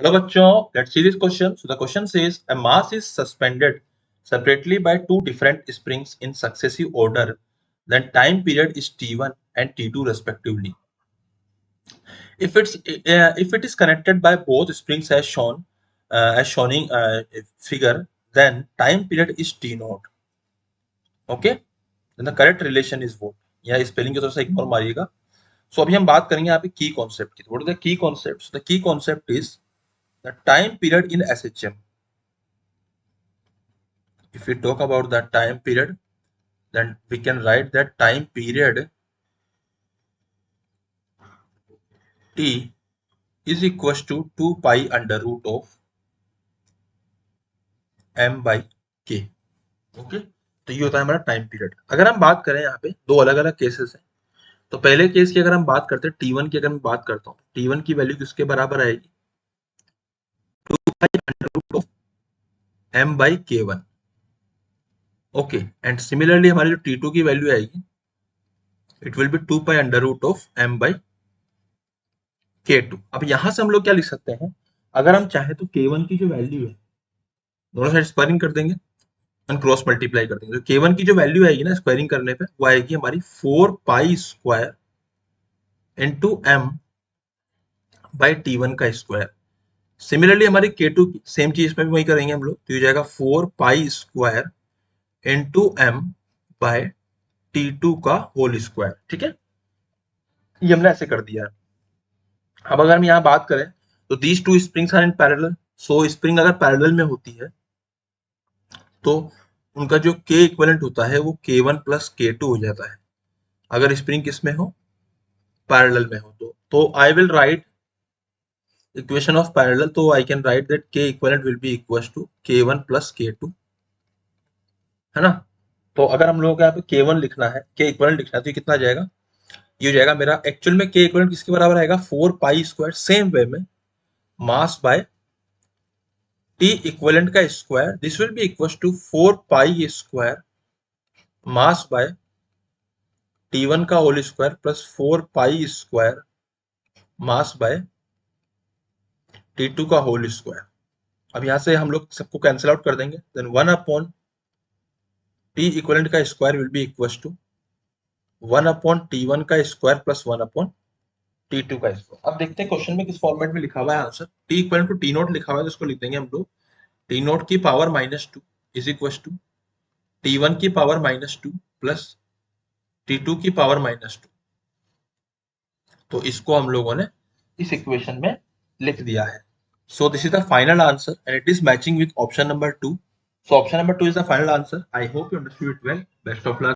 Hello बच्चों, let's see this question. So the question says a mass is suspended separately by two different springs in successive order. Then time period is t1 and t2 respectively. If it is connected by both springs as shown in figure, then time period is t naught. Okay? Then the correct relation is what? यहाँ spelling की थोड़ा सा ignore मारिएगा. So अभी हम बात करेंगे यहाँ पे की कॉन्सेप्ट की. What is the key concept? So the key concept is the time period in SHM. If we talk about the time period, then we can write that time period t is equals to 2 pi under root of m by k. Okay, तो ये होता है हमारा time period. अगर हम बात करें यहाँ पे दो अलग अलग केसेस हैं. तो पहले केस की अगर हम बात करते हैं t1 की, अगर मैं बात करता हूँ t1 की वैल्यू किसके बराबर आएगी? 2 pi under root of m by k1. Okay, and similarly हमारी जो t2 की वैल्यू आएगी, it will be 2 pi under root of m by k2. अब यहां से हम लोग क्या लिख सकते हैं? अगर हम चाहे तो k1 की जो वैल्यू है, दोनों साइड स्क्वायरिंग कर देंगे और क्रॉस मल्टीप्लाई कर देंगे. तो k1 की जो वैल्यू आएगी ना स्क्वायरिंग करने पे, वो आएगी हमारी 4 pi square into m by t1 का स्क्वायर. सिमिलरली हमारी k2 की सेम चीज में भी वही करेंगे हम लोग. तो ये जाएगा 4 pi square into m by t2 का होल स्क्वायर. ठीक है, ये हमने ऐसे कर दिया है. अब अगर हम यहाँ बात करें तो these two springs are in parallel. So spring अगर पैरेलल में होती है तो उनका जो k इक्विवेलेंट होता है वो k1 प्लस k2 हो जाता है. अगर स्प्रिंग किस में हो? पैरेलल में हो. तो I will write equation of parallel. तो I can write that k equivalent will be equal to k1 plus k2, है ना. तो अगर हम लोगों को यहाँ पे k1 लिखना है, k इक्विवेलेंट लिखना है, तो ये कितना जाएगा? ये हो जाएगा मेरा एक्चुअल में k इक्विवेलेंट किसके बराबर आएगा? 4 पाई स्क्वायर. सेम वे में मास बाय t इक्विवेलेंट का square, this will be equal to 4 pi square mass by t1 का whole square plus 4 pi square mass by t2 का होल स्क्वायर. अब यहां से हम लोग सबको कैंसिल आउट कर देंगे. देन 1 अपॉन t इक्विवेलेंट का square will be equal to 1 upon t1 का स्क्वायर प्लस 1 अपॉन t2 का स्क्वायर. अब देखते हैं क्वेश्चन में किस फॉर्मेट में लिखा हुआ है answer. t equivalent to t naught लिखा हुआ है, तो इसको लिख देंगे हम लोग t नॉट की power -2 is equal to t1 की पावर -2 प्लस t2 की पावर -2. तो इसको हम लोगों ने इस इक्वेशन में लिख दिया है. So this is the final answer and it is matching with option number 2. So option number 2 is the final answer. I hope you understood it well. Best of luck.